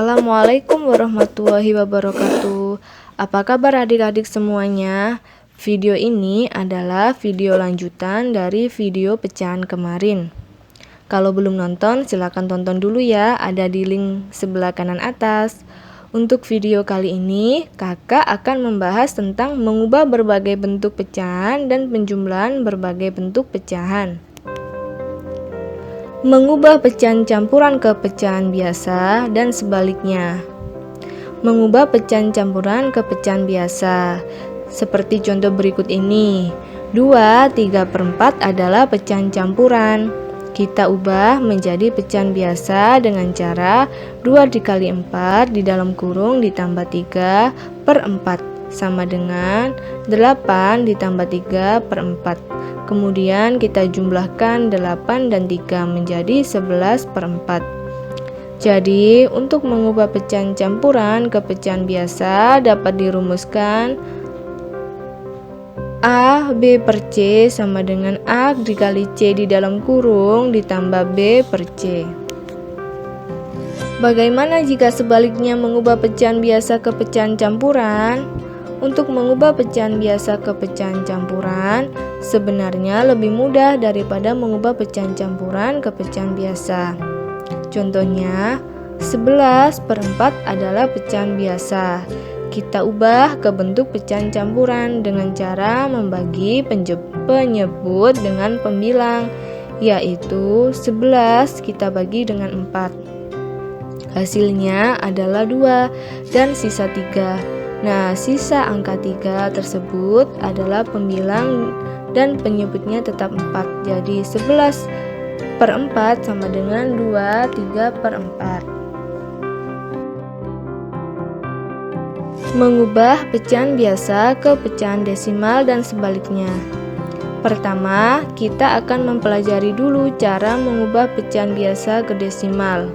Assalamualaikum warahmatullahi wabarakatuh. Apa kabar adik-adik semuanya? Video ini adalah video lanjutan dari video pecahan kemarin. Kalau belum nonton, silakan tonton dulu ya, ada di link sebelah kanan atas. Untuk video kali ini, kakak akan membahas tentang mengubah berbagai bentuk pecahan dan penjumlahan berbagai bentuk pecahan. Mengubah pecahan campuran ke pecahan biasa dan sebaliknya. Mengubah pecahan campuran ke pecahan biasa. Seperti contoh berikut ini. 2/3/4 /4 adalah pecahan campuran. Kita ubah menjadi pecahan biasa dengan cara 2 dikali 4 di dalam kurung ditambah 3/4 sama dengan 8 ditambah 3/4. Kemudian kita jumlahkan 8 dan 3 menjadi 11/4. Jadi untuk mengubah pecahan campuran ke pecahan biasa dapat dirumuskan A B per C sama dengan A dikali C di dalam kurung ditambah B per C. Bagaimana jika sebaliknya mengubah pecahan biasa ke pecahan campuran? Untuk mengubah pecahan biasa ke pecahan campuran sebenarnya lebih mudah daripada mengubah pecahan campuran ke pecahan biasa. Contohnya, 11/4 adalah pecahan biasa. Kita ubah ke bentuk pecahan campuran dengan cara membagi penyebut dengan pembilang, yaitu 11 kita bagi dengan 4. Hasilnya adalah 2 dan sisa 3. Nah, sisa angka 3 tersebut adalah pembilang dan penyebutnya tetap 4. Jadi 11/4 sama dengan 2/3/4. Mengubah pecahan biasa ke pecahan desimal dan sebaliknya. Pertama, kita akan mempelajari dulu cara mengubah pecahan biasa ke desimal.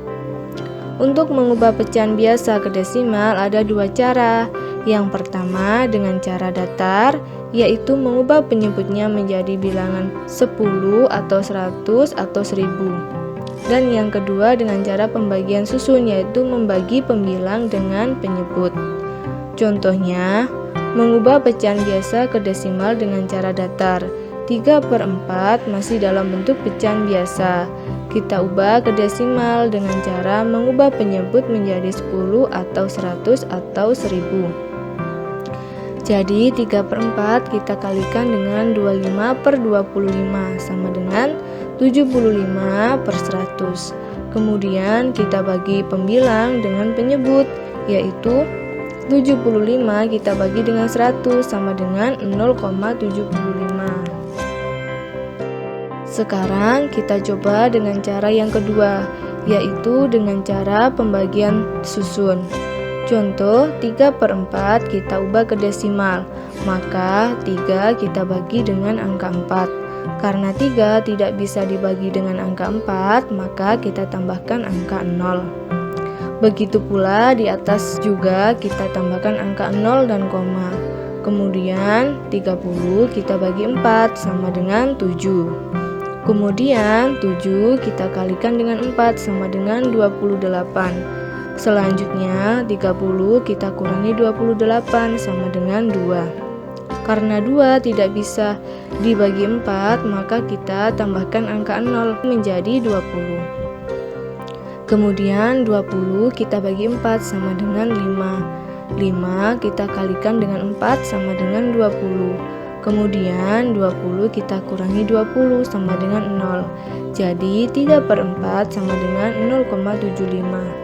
Untuk mengubah pecahan biasa ke desimal ada dua cara. Yang pertama dengan cara datar, yaitu mengubah penyebutnya menjadi bilangan 10 atau 100 atau 1000. Dan yang kedua dengan cara pembagian susun, yaitu membagi pembilang dengan penyebut. Contohnya, mengubah pecahan biasa ke desimal dengan cara datar. 3/4 masih dalam bentuk pecahan biasa. Kita ubah ke desimal dengan cara mengubah penyebut menjadi 10 atau 100 atau 1000. Jadi 3/4 kita kalikan dengan 25/25 sama dengan 75/100. Kemudian kita bagi pembilang dengan penyebut, yaitu 75 kita bagi dengan 100 sama dengan 0,75. Sekarang kita coba dengan cara yang kedua, yaitu dengan cara pembagian susun. Contoh 3/4 kita ubah ke desimal, maka 3 kita bagi dengan angka 4. Karena 3 tidak bisa dibagi dengan angka 4, maka kita tambahkan angka 0. Begitu pula di atas juga kita tambahkan angka 0 dan koma. Kemudian 30 kita bagi 4 sama dengan 7. Kemudian 7 kita kalikan dengan 4 sama dengan 28. Selanjutnya 30 kita kurangi 28 sama dengan 2. Karena 2 tidak bisa dibagi 4, maka kita tambahkan angka 0 menjadi 20. Kemudian 20 kita bagi 4 sama dengan 5. 5 kita kalikan dengan 4 sama dengan 20. Kemudian 20 kita kurangi 20 sama dengan 0. Jadi 3/4 sama dengan 0,75.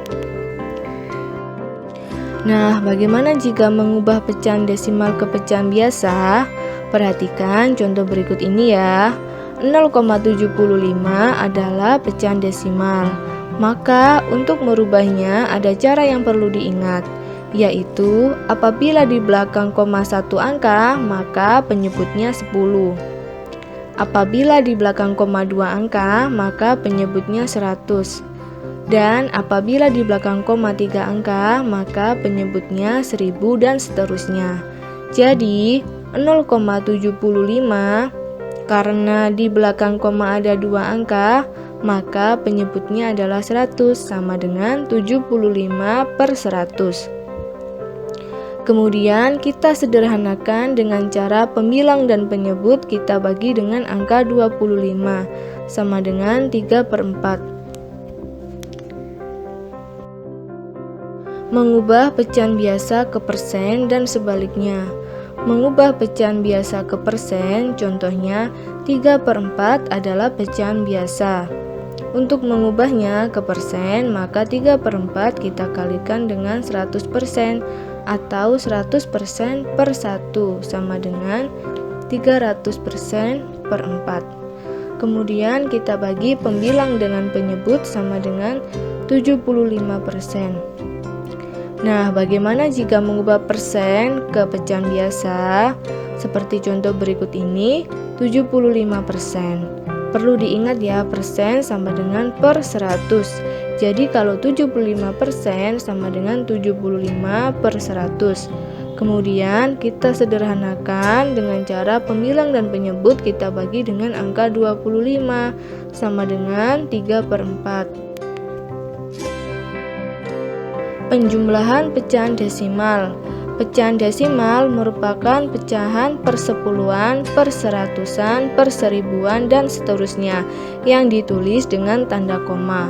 Nah, bagaimana jika mengubah pecahan desimal ke pecahan biasa? Perhatikan contoh berikut ini ya. 0,75 adalah pecahan desimal. Maka untuk merubahnya ada cara yang perlu diingat, yaitu apabila di belakang koma 1 angka, maka penyebutnya 10. Apabila di belakang koma 2 angka, maka penyebutnya 100. Dan apabila di belakang koma 3 angka, maka penyebutnya 1000 dan seterusnya. Jadi 0,75 karena di belakang koma ada 2 angka, maka penyebutnya adalah 100 sama dengan 75/100. Kemudian kita sederhanakan dengan cara pembilang dan penyebut kita bagi dengan angka 25 sama dengan 3/4. Mengubah pecahan biasa ke persen dan sebaliknya. Mengubah pecahan biasa ke persen, contohnya 3/4 adalah pecahan biasa. Untuk mengubahnya ke persen, maka 3/4 kita kalikan dengan 100% atau 100% per 1 sama dengan 300%/4. Kemudian kita bagi pembilang dengan penyebut sama dengan 75%. Nah, bagaimana jika mengubah persen ke pecahan biasa? Seperti contoh berikut ini, 75%. Perlu diingat ya, persen sama dengan per 100. Jadi kalau 75% sama dengan 75/100. Kemudian kita sederhanakan dengan cara pembilang dan penyebut kita bagi dengan angka 25 sama dengan 3/4. Penjumlahan pecahan desimal. Pecahan desimal merupakan pecahan persepuluhan, perseratusan, perseribuan, dan seterusnya yang ditulis dengan tanda koma.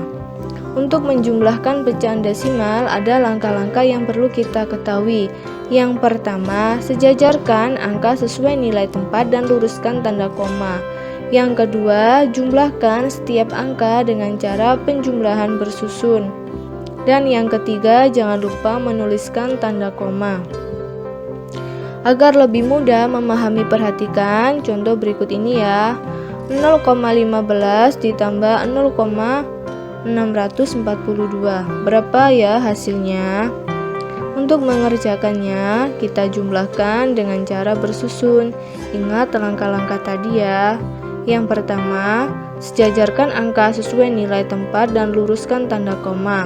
Untuk menjumlahkan pecahan desimal ada langkah-langkah yang perlu kita ketahui. Yang pertama, sejajarkan angka sesuai nilai tempat dan luruskan tanda koma. Yang kedua, jumlahkan setiap angka dengan cara penjumlahan bersusun. Dan yang ketiga, jangan lupa menuliskan tanda koma. Agar lebih mudah memahami, perhatikan contoh berikut ini ya. 0,15 ditambah 0,642. Berapa ya hasilnya? Untuk mengerjakannya, kita jumlahkan dengan cara bersusun. Ingat langkah-langkah tadi ya. Yang pertama, sejajarkan angka sesuai nilai tempat dan luruskan tanda koma.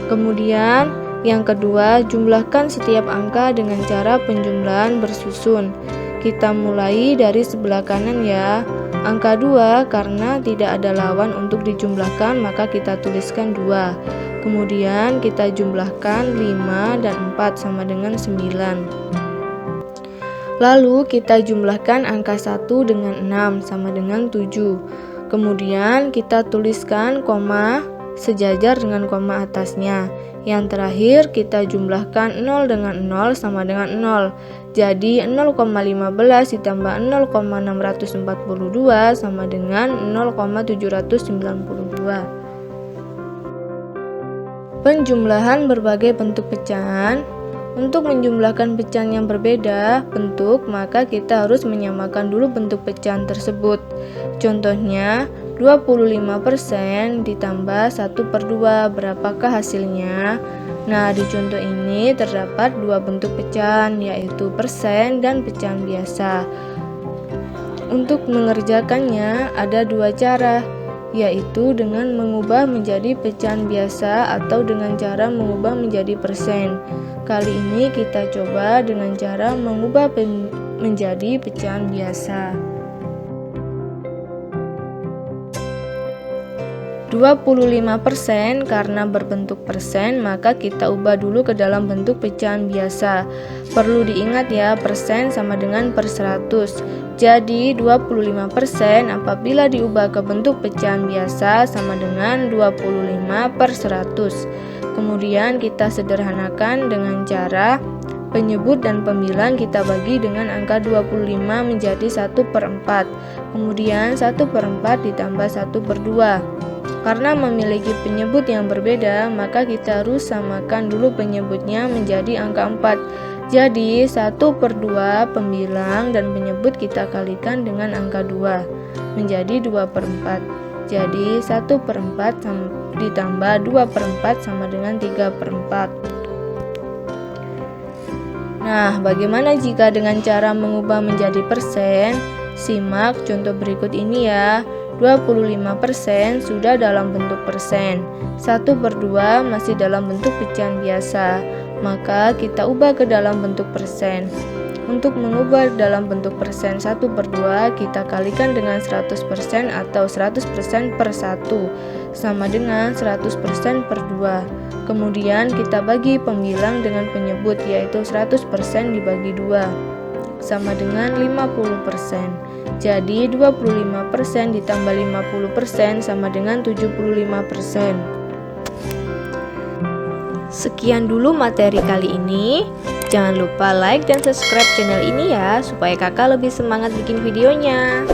Kemudian, yang kedua, jumlahkan setiap angka dengan cara penjumlahan bersusun. Kita mulai dari sebelah kanan ya. Angka 2 karena tidak ada lawan untuk dijumlahkan, maka kita tuliskan 2. Kemudian kita jumlahkan 5 dan 4 sama dengan 9. Lalu kita jumlahkan angka 1 dengan 6 sama dengan 7. Kemudian kita tuliskan koma sejajar dengan koma atasnya. Yang terakhir kita jumlahkan 0 dengan 0 sama dengan 0. Jadi 0,15 ditambah 0,642 sama dengan 0,792. Penjumlahan berbagai bentuk pecahan. Untuk menjumlahkan pecahan yang berbeda bentuk, maka kita harus menyamakan dulu bentuk pecahan tersebut. Contohnya, 25% ditambah 1/2, berapakah hasilnya? Nah, di contoh ini terdapat dua bentuk pecahan, yaitu persen dan pecahan biasa. Untuk mengerjakannya ada dua cara, yaitu dengan mengubah menjadi pecahan biasa atau dengan cara mengubah menjadi persen. Kali ini kita coba dengan cara mengubah menjadi pecahan biasa. 25% karena berbentuk persen, maka kita ubah dulu ke dalam bentuk pecahan biasa. Perlu diingat ya, persen sama dengan per 100. Jadi 25% apabila diubah ke bentuk pecahan biasa sama dengan 25/100. Kemudian kita sederhanakan dengan cara penyebut dan pembilang kita bagi dengan angka 25 menjadi 1/4. Kemudian 1/4 ditambah 1/2. Karena memiliki penyebut yang berbeda, maka kita harus samakan dulu penyebutnya menjadi angka 4. Jadi 1/2 pembilang dan penyebut kita kalikan dengan angka 2 menjadi 2/4. Jadi 1/4 ditambah 2/4 sama dengan 3/4. Nah, bagaimana jika dengan cara mengubah menjadi persen? Simak contoh berikut ini ya. 25% sudah dalam bentuk persen, 1/2 masih dalam bentuk pecahan biasa, maka kita ubah ke dalam bentuk persen. Untuk mengubah dalam bentuk persen 1/2, kita kalikan dengan 100% atau 100% per 1, sama dengan 100% per 2. Kemudian kita bagi pembilang dengan penyebut, yaitu 100% dibagi 2, sama dengan 50%. Jadi 25% ditambah 50% sama dengan 75%. Sekian dulu materi kali ini. Jangan lupa like dan subscribe channel ini ya, supaya kakak lebih semangat bikin videonya.